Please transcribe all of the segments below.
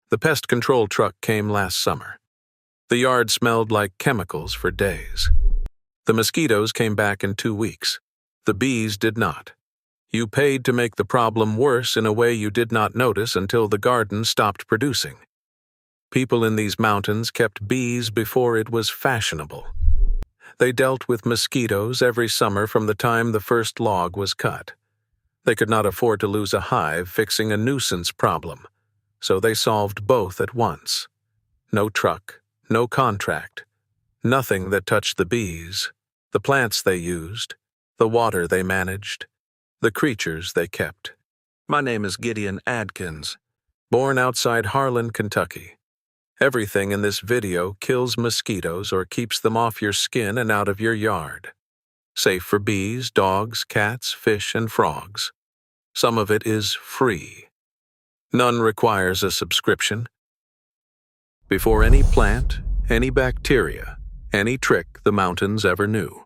The pest control truck came last summer. The yard smelled like chemicals for days. The mosquitoes came back in 2 weeks. The bees did not. You paid to make the problem worse in a way you did not notice until the garden stopped producing. People in these mountains kept bees before it was fashionable. They dealt with mosquitoes every summer from the time the first log was cut. They could not afford to lose a hive fixing a nuisance problem, so they solved both at once. No truck, no contract, nothing that touched the bees, the plants they used, the water they managed, the creatures they kept. My name is Gideon Adkins, born outside Harlan, Kentucky. Everything in this video kills mosquitoes or keeps them off your skin and out of your yard. Safe for bees, dogs, cats, fish, and frogs. Some of it is free. None requires a subscription. Before any plant, any bacteria, any trick the mountains ever knew.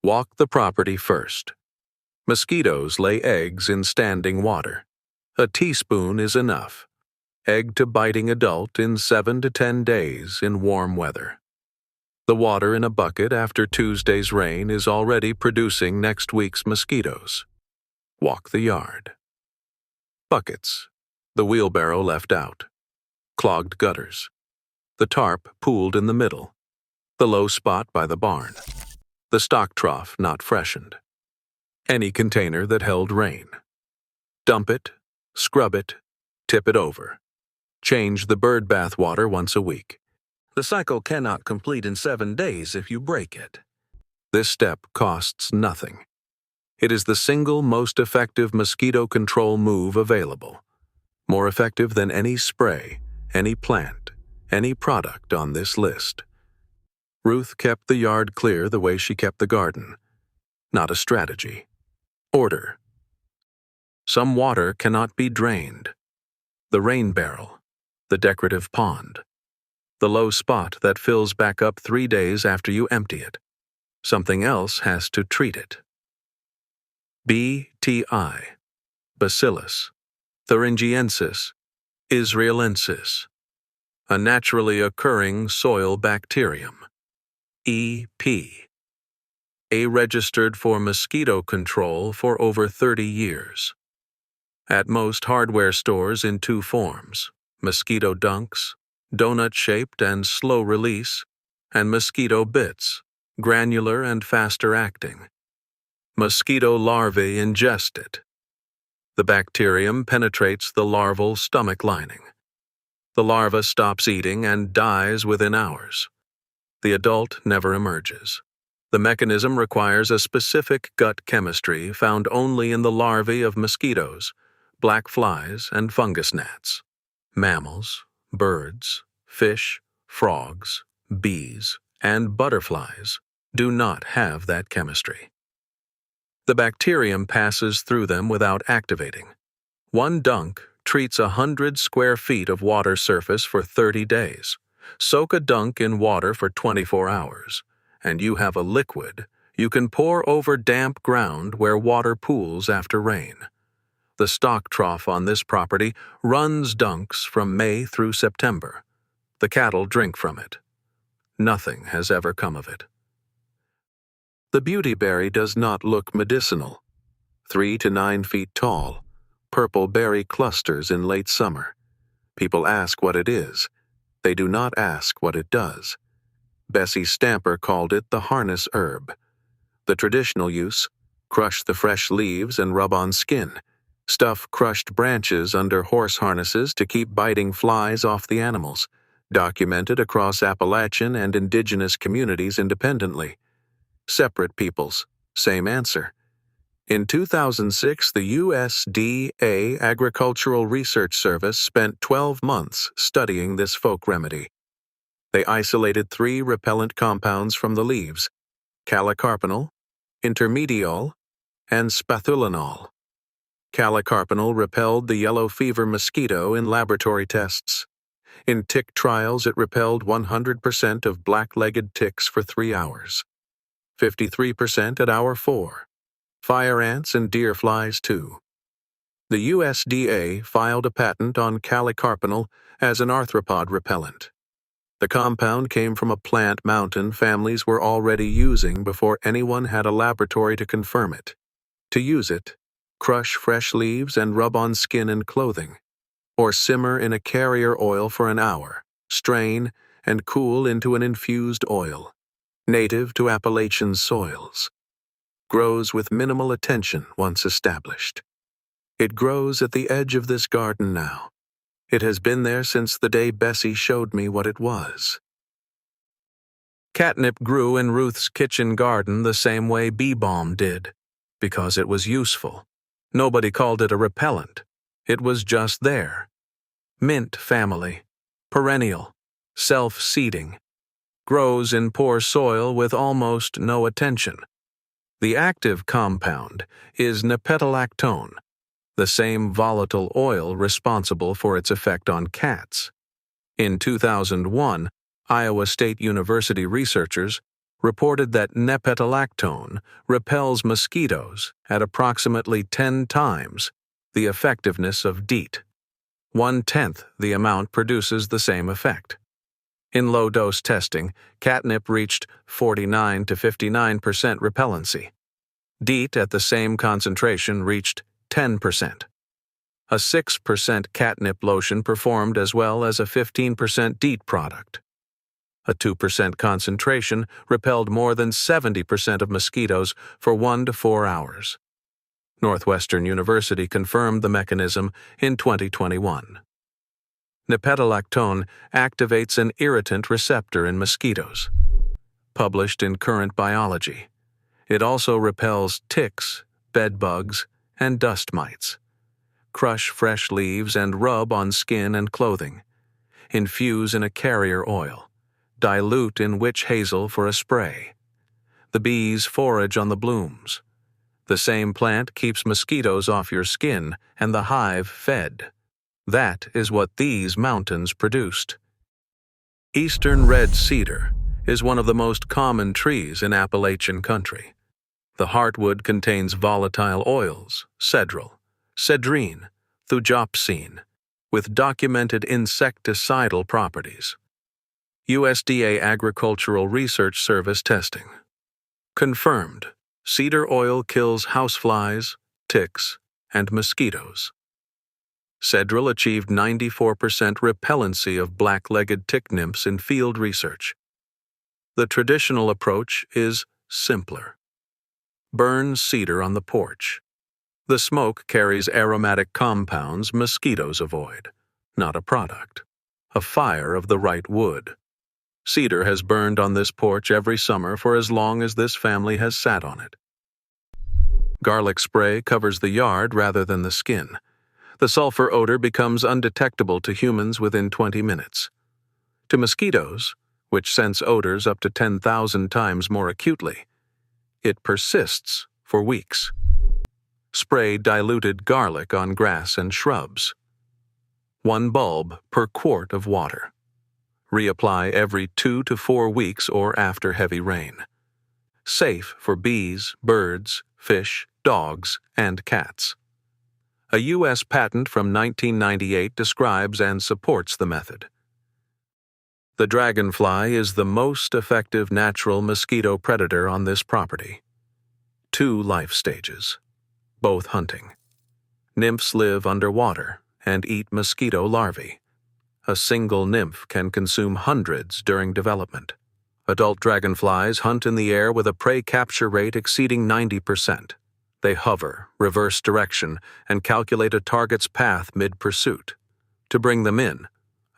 Walk the property first. Mosquitoes lay eggs in standing water. A teaspoon is enough. Egg to biting adult in 7 to 10 days in warm weather. The water in a bucket after Tuesday's rain is already producing next week's mosquitoes. Walk the yard. Buckets. The wheelbarrow left out. Clogged gutters. The tarp pooled in the middle. The low spot by the barn. The stock trough not freshened. Any container that held rain. Dump it, scrub it, tip it over. Change the bird bath water once a week. The cycle cannot complete in 7 days if you break it. This step costs nothing. It is the single most effective mosquito control move available. More effective than any spray, any plant, any product on this list. Ruth kept the yard clear the way she kept the garden. Not a strategy. Order. Some water cannot be drained. The rain barrel. The decorative pond. The low spot that fills back up 3 days after you empty it. Something else has to treat it. BTI, Bacillus, thuringiensis, israelensis, a naturally occurring soil bacterium. EP, A registered for mosquito control for over 30 years. At most hardware stores in 2 forms. Mosquito dunks, donut-shaped and slow release, and mosquito bits, granular and faster acting. Mosquito larvae ingest it. The bacterium penetrates the larval stomach lining. The larva stops eating and dies within hours. The adult never emerges. The mechanism requires a specific gut chemistry found only in the larvae of mosquitoes, black flies, and fungus gnats. Mammals, birds, fish, frogs, bees, and butterflies do not have that chemistry. The bacterium passes through them without activating. 1 dunk treats 100 square feet of water surface for 30 days. Soak a dunk in water for 24 hours, and you have a liquid you can pour over damp ground where water pools after rain. The stock trough on this property runs dunks from May through September. The cattle drink from it. Nothing has ever come of it. The beautyberry does not look medicinal. 3 to 9 feet tall, purple berry clusters in late summer. People ask what it is. They do not ask what it does. Bessie Stamper called it the harness herb. The traditional use: crush the fresh leaves and rub on skin. Stuff crushed branches under horse harnesses to keep biting flies off the animals. Documented across Appalachian and indigenous communities independently. Separate peoples, same answer. In 2006, the USDA Agricultural Research Service spent 12 months studying this folk remedy. They isolated 3 repellent compounds from the leaves: calicarpinol, intermediol, and spathulinol. Calicarpinol repelled the yellow fever mosquito in laboratory tests. In tick trials, it repelled 100% of black-legged ticks for 3 hours. 53% at hour 4. Fire ants and deer flies, too. The USDA filed a patent on calicarpinol as an arthropod repellent. The compound came from a plant mountain families were already using before anyone had a laboratory to confirm it. To use it, crush fresh leaves and rub on skin and clothing, or simmer in a carrier oil for an hour, strain, and cool into an infused oil. Native to Appalachian soils. Grows with minimal attention once established. It grows at the edge of this garden now. It has been there since the day Bessie showed me what it was. Catnip grew in Ruth's kitchen garden the same way bee balm did, because it was useful. Nobody called it a repellent. It was just there. Mint family. Perennial. Self-seeding. Grows in poor soil with almost no attention. The active compound is nepetalactone, the same volatile oil responsible for its effect on cats. In 2001, Iowa State University researchers reported that nepetalactone repels mosquitoes at approximately 10 times the effectiveness of DEET. 1/10 the amount produces the same effect. In low-dose testing, catnip reached 49 to 59% repellency. DEET at the same concentration reached 10%. A 6% catnip lotion performed as well as a 15% DEET product. A 2% concentration repelled more than 70% of mosquitoes for 1 to 4 hours. Northwestern University confirmed the mechanism in 2021. Nepetalactone activates an irritant receptor in mosquitoes. Published in Current Biology. It also repels ticks, bedbugs, and dust mites. Crush fresh leaves and rub on skin and clothing. Infuse in a carrier oil. Dilute in witch hazel for a spray. The bees forage on the blooms. The same plant keeps mosquitoes off your skin and the hive fed. That is what these mountains produced. Eastern red cedar is one of the most common trees in Appalachian country. The heartwood contains volatile oils, cedral, cedrine, thujopsine, with documented insecticidal properties. USDA Agricultural Research Service testing. Confirmed, cedar oil kills houseflies, ticks, and mosquitoes. Cedral achieved 94% repellency of black-legged tick nymphs in field research. The traditional approach is simpler. Burn cedar on the porch. The smoke carries aromatic compounds mosquitoes avoid, not a product. A fire of the right wood. Cedar has burned on this porch every summer for as long as this family has sat on it. Garlic spray covers the yard rather than the skin. The sulfur odor becomes undetectable to humans within 20 minutes. To mosquitoes, which sense odors up to 10,000 times more acutely, it persists for weeks. Spray diluted garlic on grass and shrubs. 1 bulb per quart of water. Reapply every 2 to 4 weeks or after heavy rain. Safe for bees, birds, fish, dogs, and cats. A U.S. patent from 1998 describes and supports the method. The dragonfly is the most effective natural mosquito predator on this property. 2 life stages, both hunting. Nymphs live underwater and eat mosquito larvae. A single nymph can consume hundreds during development. Adult dragonflies hunt in the air with a prey capture rate exceeding 90%. They hover, reverse direction, and calculate a target's path mid-pursuit. To bring them in,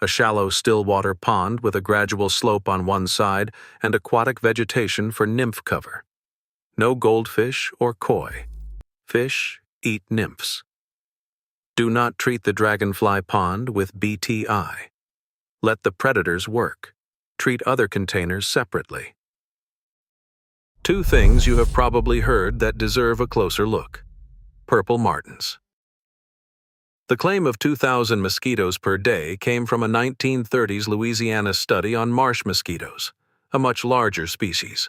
a shallow stillwater pond with a gradual slope on one side and aquatic vegetation for nymph cover. No goldfish or koi. Fish eat nymphs. Do not treat the dragonfly pond with BTI. Let the predators work. Treat other containers separately. 2 things you have probably heard that deserve a closer look. Purple martins. The claim of 2,000 mosquitoes per day came from a 1930s Louisiana study on marsh mosquitoes, a much larger species.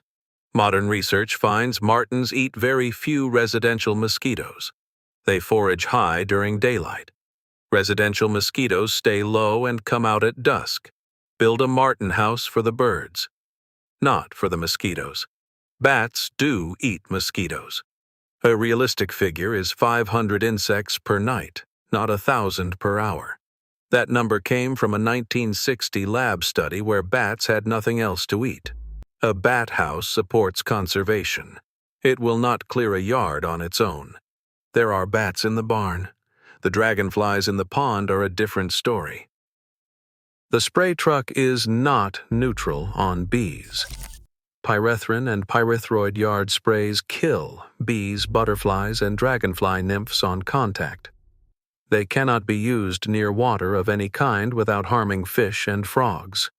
Modern research finds martins eat very few residential mosquitoes. They forage high during daylight. Residential mosquitoes stay low and come out at dusk. Build a martin house for the birds. Not for the mosquitoes. Bats do eat mosquitoes. A realistic figure is 500 insects per night, not 1,000 per hour. That number came from a 1960 lab study where bats had nothing else to eat. A bat house supports conservation. It will not clear a yard on its own. There are bats in the barn. The dragonflies in the pond are a different story. The spray truck is not neutral on bees. Pyrethrin and pyrethroid yard sprays kill bees, butterflies, and dragonfly nymphs on contact. They cannot be used near water of any kind without harming fish and frogs.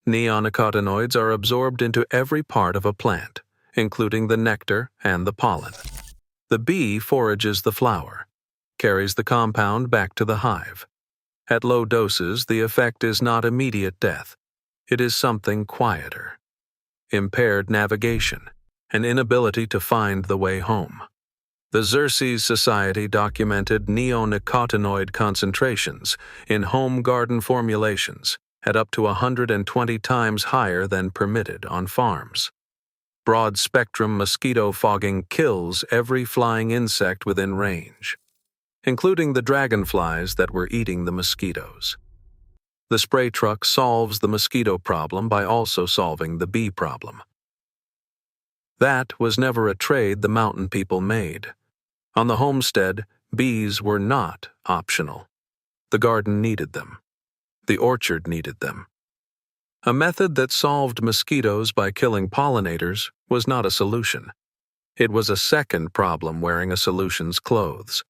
Neonicotinoids are absorbed into every part of a plant, including the nectar and the pollen. The bee forages the flower, carries the compound back to the hive. At low doses, the effect is not immediate death. It is something quieter. Impaired navigation, an inability to find the way home. The Xerces Society documented neonicotinoid concentrations in home garden formulations at up to 120 times higher than permitted on farms. Broad-spectrum mosquito fogging kills every flying insect within range, including the dragonflies that were eating the mosquitoes. The spray truck solves the mosquito problem by also solving the bee problem. That was never a trade the mountain people made. On the homestead, bees were not optional. The garden needed them. The orchard needed them. A method that solved mosquitoes by killing pollinators was not a solution. It was a second problem wearing a solution's clothes.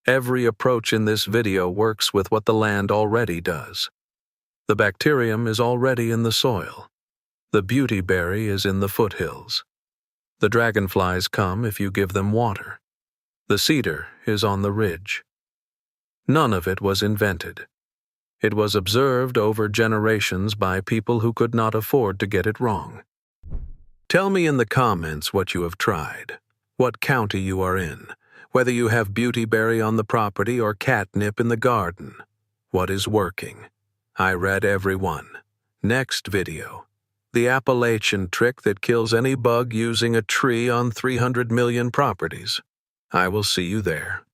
Every approach in this video works with what the land already does. The bacterium is already in the soil. The beautyberry is in the foothills. The dragonflies come if you give them water. The cedar is on the ridge. None of it was invented. It was observed over generations by people who could not afford to get it wrong. Tell me in the comments what you have tried, what county you are in, whether you have beautyberry on the property or catnip in the garden. What is working? I read every one. Next video. The Appalachian trick that kills any bug using a tree on 300 million properties. I will see you there.